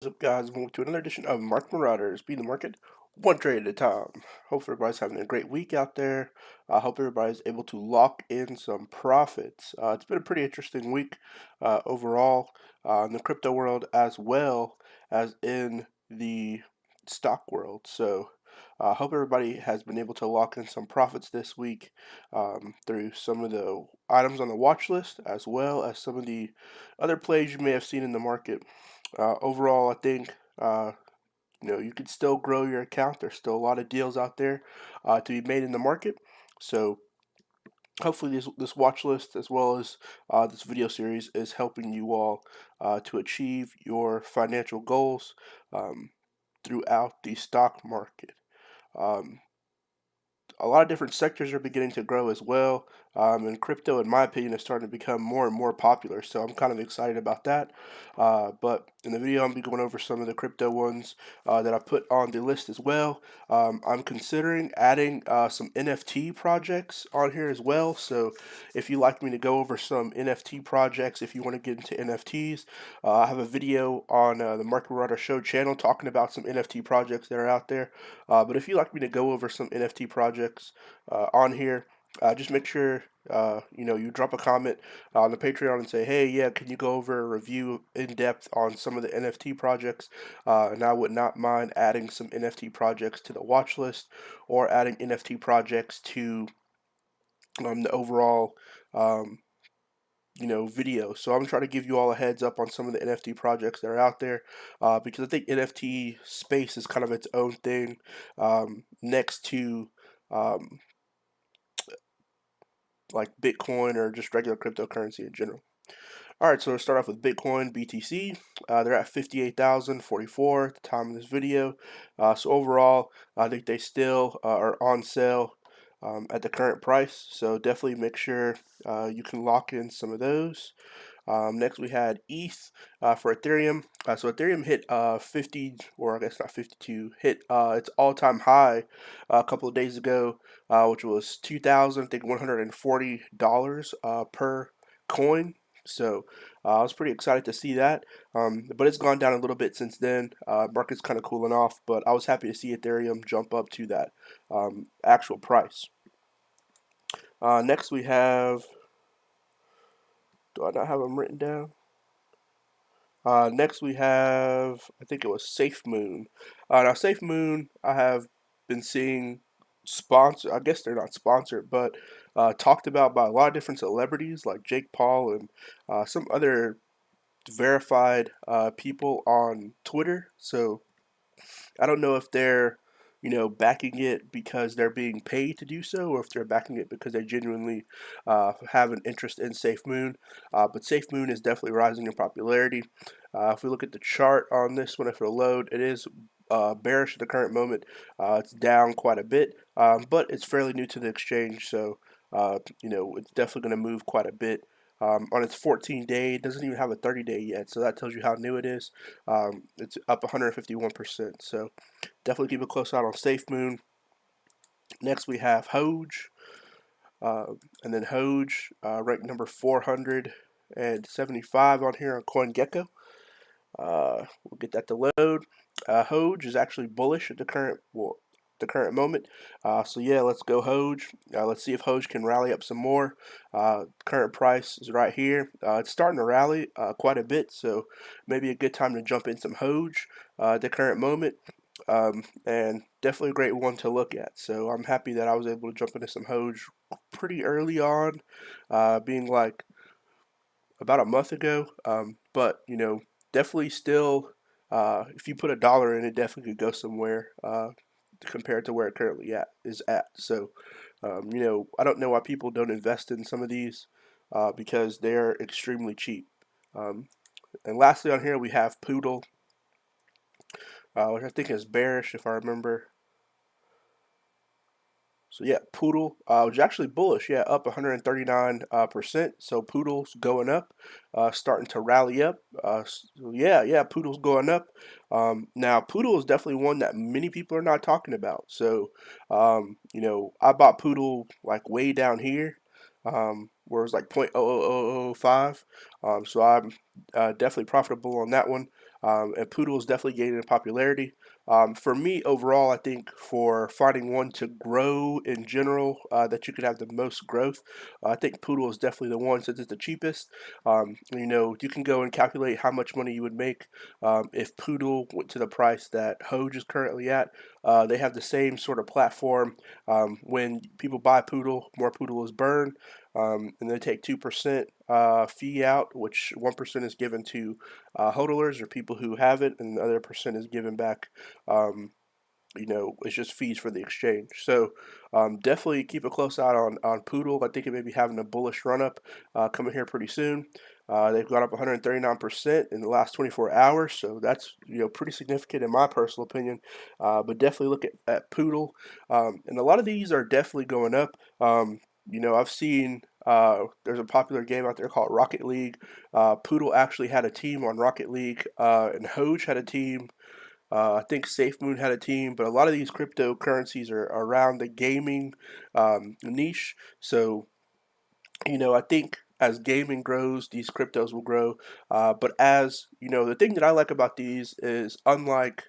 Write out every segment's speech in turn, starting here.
What's up, guys? Welcome to another edition of Marauders, beating the market one trade at a time. Hope everybody's having a great week out there. I hope everybody's able to lock in some profits. It's been a pretty interesting week overall in the crypto world as well as in the stock world. So I hope everybody has been able to lock in some profits this week through some of the items on the watch list as well as some of the other plays you may have seen in the market. Overall, I think you can still grow your account. There's still a lot of deals out there to be made in the market. So hopefully this watch list as well as this video series is helping you all to achieve your financial goals throughout the stock market. Um, a lot of different sectors are beginning to grow as well. And crypto, in my opinion, is starting to become more and more popular. So I'm kind of excited about that. But in the video, I'm be going over some of the crypto ones that I put on the list as well. I'm considering adding some NFT projects on here as well. So if you'd like me to go over some NFT projects, if you want to get into NFTs, I have a video on the Market Marauder Show channel talking about some NFT projects that are out there. But if you'd like me to go over some NFT projects on here, just make sure you drop a comment on the Patreon and say, hey, yeah, can you go over a review in depth on some of the NFT projects? And I would not mind adding some NFT projects to the watch list or adding NFT projects to the overall um, video. So I'm trying to give you all a heads up on some of the NFT projects that are out there because I think NFT space is kind of its own thing next to um, like Bitcoin or just regular cryptocurrency in general. All right, so let's start off with Bitcoin BTC. They're at 58,044 at the time of this video. So overall, I think they still are on sale at the current price. So definitely make sure you can lock in some of those. Next, we had ETH for Ethereum. So Ethereum hit 50, or I guess not 52, hit its all-time high a couple of days ago, which was 2,000, I think $140 per coin. So I was pretty excited to see that, but it's gone down a little bit since then. Market's kind of cooling off, but I was happy to see Ethereum jump up to that actual price. Next, we have. Do I not have them written down? Next we have, I think it was Safe Moon. Now Safe Moon, I have been seeing sponsor. I guess they're not sponsored, but talked about by a lot of different celebrities like Jake Paul and some other verified people on Twitter. So I don't know if they're, backing it because they're being paid to do so, or if they're backing it because they genuinely have an interest in Safe Moon. But Safe Moon is definitely rising in popularity. If we look at the chart on this one, if it'll load, it is bearish at the current moment. It's down quite a bit, but it's fairly new to the exchange, so it's definitely going to move quite a bit. On its 14-day, it doesn't even have a 30-day yet, so that tells you how new it is. It's up 151%, so definitely keep a close eye on SafeMoon. Next, we have Hoj, and then Hoj ranked number 475 on here on CoinGecko. We'll get that to load. Hoj is actually bullish at the current moment. So yeah, let's go Hoj. Let's see if Hoj can rally up some more. Current price is right here. It's starting to rally quite a bit, so maybe a good time to jump in some Hoj at the current moment. And definitely a great one to look at. So I'm happy that I was able to jump into some Hoj pretty early on, being like about a month ago. But definitely still, if you put $1 in, it definitely could go somewhere compared to where it currently is at. So, I don't know why people don't invest in some of these because they're extremely cheap. Um, and lastly, on here we have Poodle, which I think is bearish if I remember. So yeah, Poodle was actually bullish. Yeah, up 139%. So Poodle's going up, starting to rally up. So yeah, Poodle's going up. Now Poodle is definitely one that many people are not talking about. So I bought Poodle like way down here, where it's like 0.00005. So I'm definitely profitable on that one. and Poodle is definitely gaining in popularity. For me, overall, I think for finding one to grow in general, that you could have the most growth, I think Poodle is definitely the one since it's the cheapest. You can go and calculate how much money you would make if Poodle went to the price that Hoge is currently at. They have the same sort of platform. When people buy Poodle, more Poodle is burned, and they take 2% fee out, which 1% is given to hodlers or people who have it, and the other percent is given back. Um, it's just fees for the exchange. So definitely keep a close eye on Poodle. I think it may be having a bullish run up coming here pretty soon. They've gone up 139% in the last 24 hours, so that's pretty significant in my personal opinion. But definitely look at Poodle, and a lot of these are definitely going up. I've seen there's a popular game out there called Rocket League. Poodle actually had a team on Rocket League, and Hoge had a team. I think SafeMoon had a team, but a lot of these cryptocurrencies are around the gaming niche. So, I think as gaming grows, these cryptos will grow. But the thing that I like about these is unlike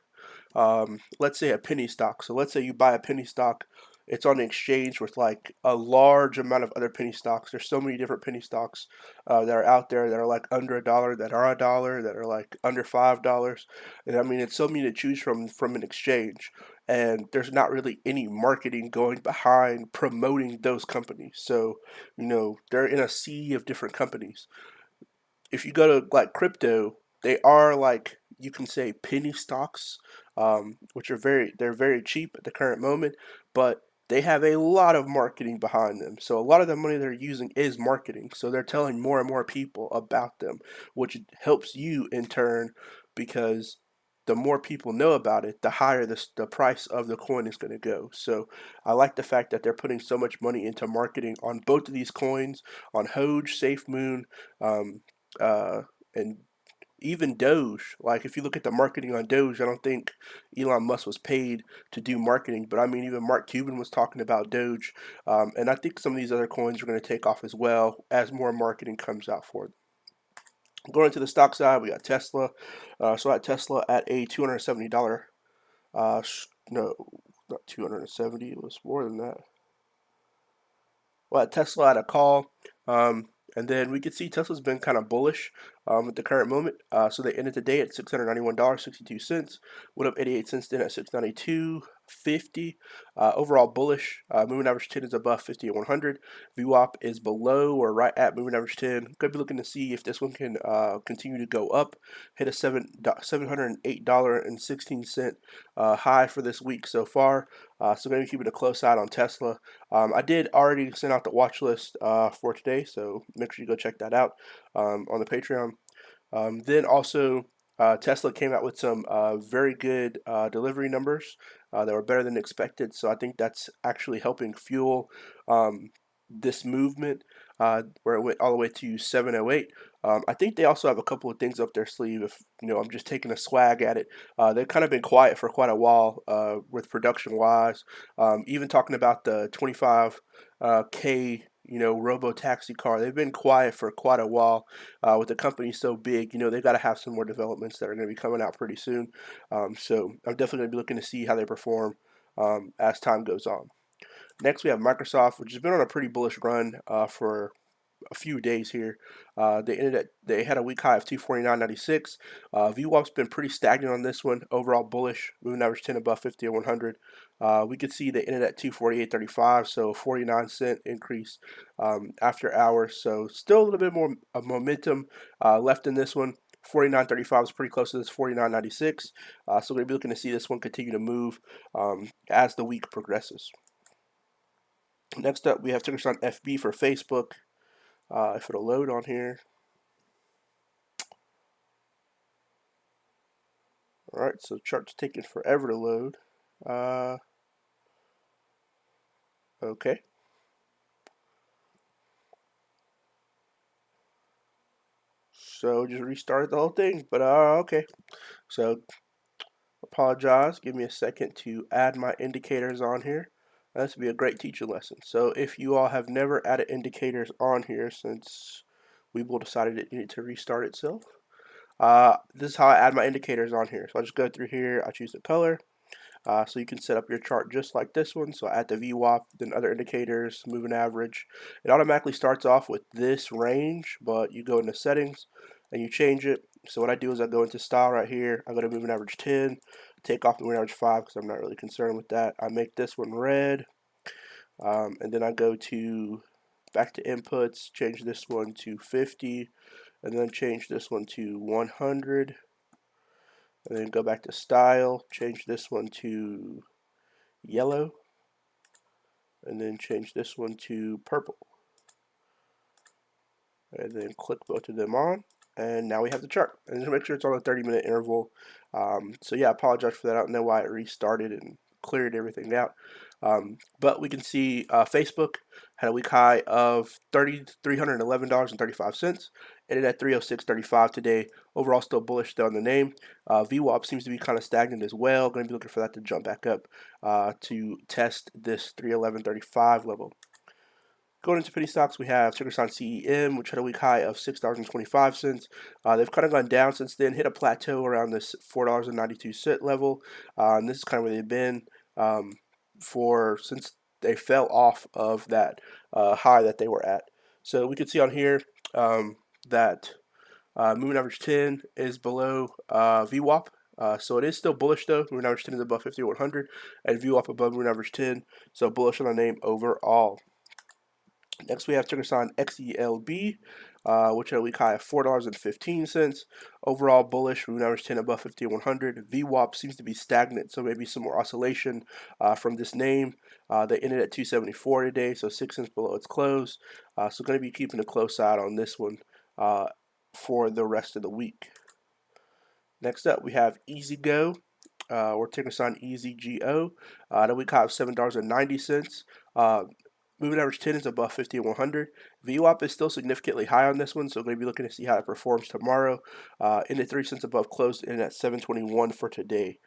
let's say a penny stock. So let's say you buy a penny stock, it's on an exchange with like a large amount of other penny stocks. There's so many different penny stocks that are out there that are like under a dollar, that are a dollar, that are like under $5. And I mean, it's so many to choose from an exchange. And there's not really any marketing going behind promoting those companies. So, they're in a sea of different companies. If you go to like crypto, they are like you can say penny stocks, which are they're very cheap at the current moment, but they have a lot of marketing behind them. So a lot of the money they're using is marketing. So they're telling more and more people about them, which helps you in turn because the more people know about it, the higher the price of the coin is going to go. So I like the fact that they're putting so much money into marketing on both of these coins, on Hoge, SafeMoon, um, uh, and even Doge. Like if you look at the marketing on Doge, I don't think Elon Musk was paid to do marketing, but I mean even Mark Cuban was talking about Doge, and I think some of these other coins are going to take off as well as more marketing comes out for them. Going to the stock side, we got Tesla. So at Tesla at a $270. No, not 270. It was more than that. Well, Tesla had a call, and then we could see Tesla's been kind of bullish at the current moment. So they ended the day at $691.62, went up 88 cents then at 692.50. Overall bullish. Moving average 10 is above 50 and 100. VWAP is below or right at moving average 10. Could be looking to see if this one can continue to go up. Hit a $708.16 high for this week so far. So maybe keeping a close eye on Tesla. I did already send out the watch list for today, so make sure you go check that out on the Patreon. Then also, Tesla came out with some very good delivery numbers that were better than expected. So I think that's actually helping fuel this movement where it went all the way to 708. I think they also have a couple of things up their sleeve. If I'm just taking a swag at it. They've kind of been quiet for quite a while with production wise. Even talking about the 25 K robo taxi car. They've been quiet for quite a while. With the company so big, they've got to have some more developments that are going to be coming out pretty soon. So I'm definitely going to be looking to see how they perform as time goes on. Next, we have Microsoft, which has been on a pretty bullish run for a few days here. They had a week high of 249.96. VWAP's been pretty stagnant on this one. Overall bullish, moving average 10 above 50 and 100. We could see they ended at 248.35, so a 49-cent increase after hours. So still a little bit more of momentum left in this one. 49.35 is pretty close to this 49.96. So we're going to be looking to see this one continue to move as the week progresses. Next up, we have ticker sign FB for Facebook. If it'll load on here. Alright, so the chart's taking forever to load. Okay. So just restarted the whole thing, but okay. So apologize. Give me a second to add my indicators on here. This would be a great teaching lesson. So if you all have never added indicators on here since Webull decided it needed to restart itself, This is how I add my indicators on here. So I just go through here, I choose the color. So you can set up your chart just like this one. So add the VWAP, then other indicators, moving average. It automatically starts off with this range, but you go into settings and you change it. So what I do is I go into style right here. I go to moving average 10, take off the moving average 5 because I'm not really concerned with that. I make this one red, and then I go to back to inputs, change this one to 50, and then change this one to 100, and then go back to style, change this one to yellow, and then change this one to purple, and then click both of them on, and now we have the chart. And just make sure it's on a 30-minute interval. So yeah, I apologize for that. I don't know why it restarted and cleared everything out. But we can see Facebook had a week high of $311.35. Ended at 306.35 today. Overall, still bullish though on the name. VWAP seems to be kind of stagnant as well. Going to be looking for that to jump back up to test this 311.35 level. Going into penny stocks, we have ticker sign CEM, which had a week high of $6.25. They've kind of gone down since then, hit a plateau around this $4.92 level, and this is kind of where they've been for since they fell off of that high that they were at. So we can see on here that moving average 10 is below VWAP. So it is still bullish though. Moving average 10 is above 5100, and VWAP above moving average 10. So bullish on the name overall. Next, we have ticker sign XELB, which had a week high of $4.15. Overall bullish, moving average 10 above 5100. VWAP seems to be stagnant, so maybe some more oscillation from this name. They ended at 274 today, so 6 cents below its close. So going to be keeping a close eye on this one for the rest of the week. Next up, we have EasyGo, or ticker sign EasyGO. The week high of $7.90. Moving average 10 is above 5100. VWAP is still significantly high on this one, so we're going to be looking to see how it performs tomorrow. Ended 3 cents above, closed in at 721 for today.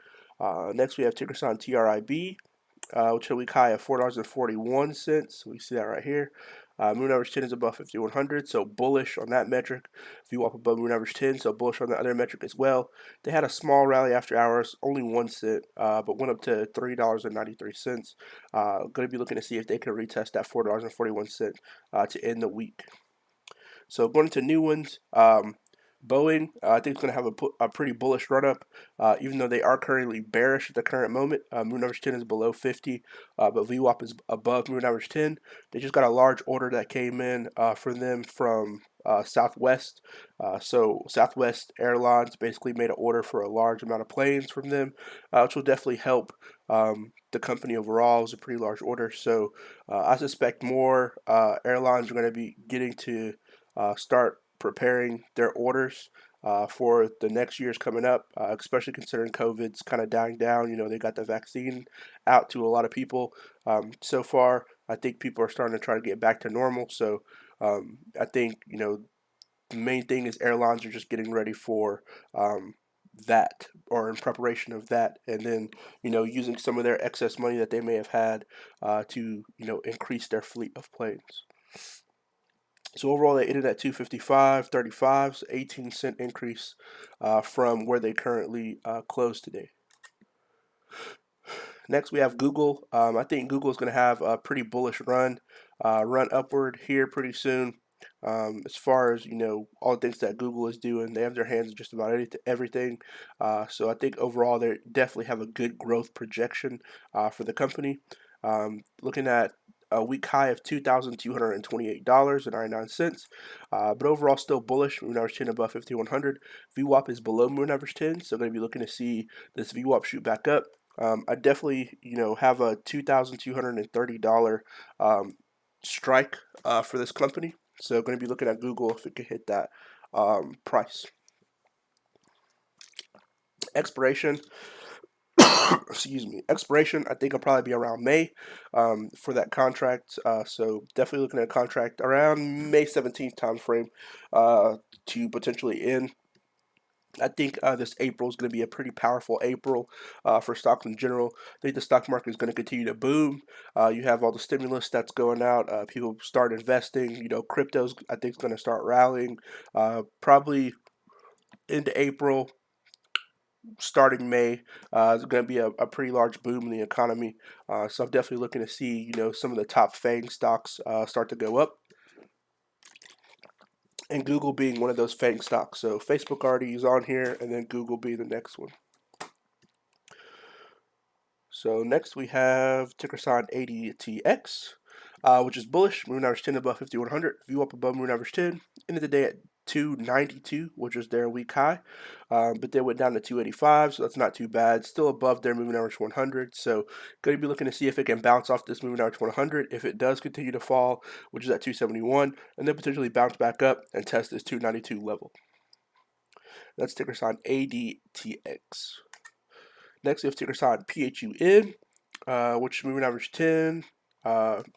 Next, we have ticker sign TRIB, which had a week high of $4.41. We see that right here. Moving average 10 is above 5100, so bullish on that metric. VWAP above moving average 10, so bullish on the other metric as well. They had a small rally after hours, only 1 cent, but went up to $3.93. Going to be looking to see if they can retest that $4.41 to end the week. So going to new ones, Boeing, I think, is going to have a pretty bullish run up, even though they are currently bearish at the current moment. Moving average 10 is below 50, but VWAP is above moving average 10. They just got a large order that came in for them from Southwest. So Southwest Airlines basically made an order for a large amount of planes from them, which will definitely help the company overall. It was a pretty large order. So I suspect more airlines are going to be getting to start preparing their orders for the next years coming up, especially considering COVID's kind of dying down. You know, they got the vaccine out to a lot of people so far. I think people are starting to try to get back to normal. So I think, you know, the main thing is airlines are just getting ready for that, or in preparation of that, and then, you know, using some of their excess money that they may have had to, you know, increase their fleet of planes. So overall, they ended at 255.35, so 18-cent increase from where they currently closed today. Next, we have Google. I think Google is going to have a pretty bullish run upward here pretty soon. As far as, you know, all the things that Google is doing, they have their hands in just about everything. So I think overall they definitely have a good growth projection for the company. Looking at a week high of $2,228.99, but overall still bullish. Moving average 10 above 5,100. VWAP is below moving average 10, so going to be looking to see this VWAP shoot back up. I definitely, you know, have a $2,230 strike for this company. So going to be looking at Google if it can hit that price. Expiration. Excuse me. Expiration, I think, will probably be around May for that contract. So definitely looking at a contract around May 17th time frame to potentially end. I think this April is going to be a pretty powerful April for stocks in general. I think the stock market is going to continue to boom. You have all the stimulus that's going out. People start investing. You know, cryptos, I think, is going to start rallying. Probably into April, starting May, is going to be a pretty large boom in the economy. So I'm definitely looking to see, some of the top FANG stocks start to go up, and Google being one of those FANG stocks. So Facebook already is on here, and then Google being the next one. So next we have ticker sign ADTX, which is bullish. Moving average 10 above 5100. View up above moving average 10. End of the day at 292, which was their week high, but they went down to 285, so that's not too bad. Still above their moving average 100. So going to be looking to see if it can bounce off this moving average 100. If it does continue to fall, which is at 271, and then potentially bounce back up and test this 292 level. That's ticker sign ADTX. Next, we have ticker sign PHUN, which moving average 10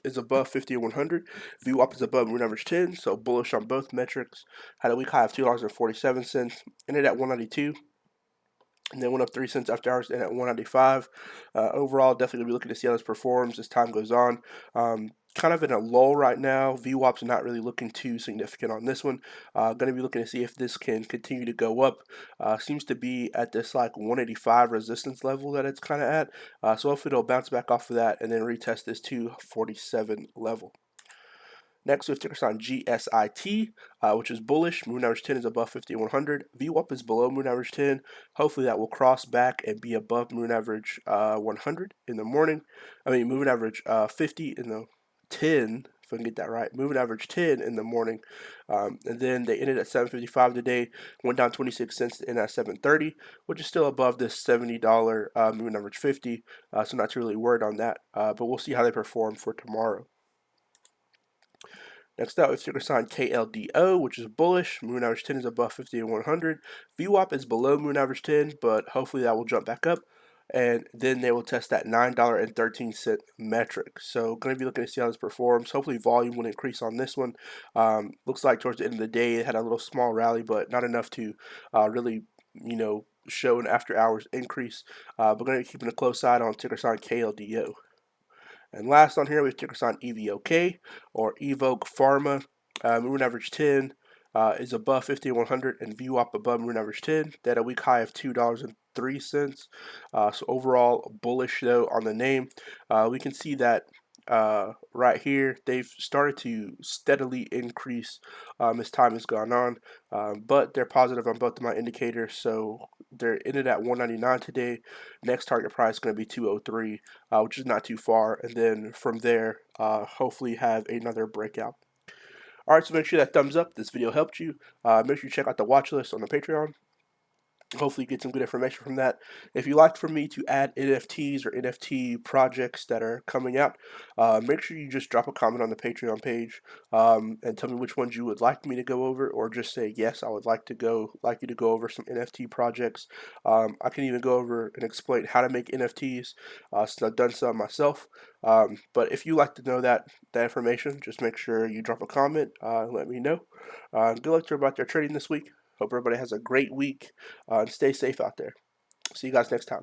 is above 50 and 100. VWAP is above moving average 10, so bullish on both metrics. Had a week high of $2.47, ended at 192. And then went up 3 cents after hours and at 195. Overall, definitely gonna be looking to see how this performs as time goes on. Kind of in a lull right now. VWAP's not really looking too significant on this one. Going to be looking to see if this can continue to go up. Seems to be at this like 185 resistance level that it's kind of at. So hopefully it'll bounce back off of that and then retest this 247 level. Next, we have ticker sign GSIT, which is bullish. Moving average 10 is above 50 and 100. VWAP is below moving average 10. Hopefully that will cross back and be above moving average 100 in the morning. Moving average 50 in the 10, if I can get that right. Moving average 10 in the morning. And then they ended at 7.55 today. Went down 26 cents in at 7.30, which is still above this $70 moving average 50. So not too really worried on that. But we'll see how they perform for tomorrow. Next up, it's ticker sign KLDO, which is bullish. Moving average 10 is above 50 and 100. VWAP is below moving average 10, but hopefully that will jump back up. And then they will test that $9.13 metric. So going to be looking to see how this performs. Hopefully volume will increase on this one. Looks like towards the end of the day it had a little small rally, but not enough to really, show an after hours increase. But going to be keeping a close eye on ticker sign KLDO. And last on here, we have ticker sign EVOK or Evoke Pharma. Moving average 10 is above 50 and 100, and VWAP above moving average 10. They had a week high of $2.03. So overall bullish though on the name. We can see that right here they've started to steadily increase as time has gone on, but they're positive on both of my indicators, so they're ended at 199 today. Next target price is going to be 203, which is not too far, and then from there hopefully have another breakout. Alright, so make sure that thumbs up, this video helped you. Make sure you check out the watch list on the Patreon. Hopefully get some good information from that. If you'd like for me to add NFTs or NFT projects that are coming out, make sure you just drop a comment on the Patreon page and tell me which ones you would like me to go over, or just say yes, I would like you to go over some NFT projects. I can even go over and explain how to make NFTs since I've done some myself. But if you like to know that information, just make sure you drop a comment and let me know. Good luck to everybody out there trading this week. Hope everybody has a great week and stay safe out there. See you guys next time.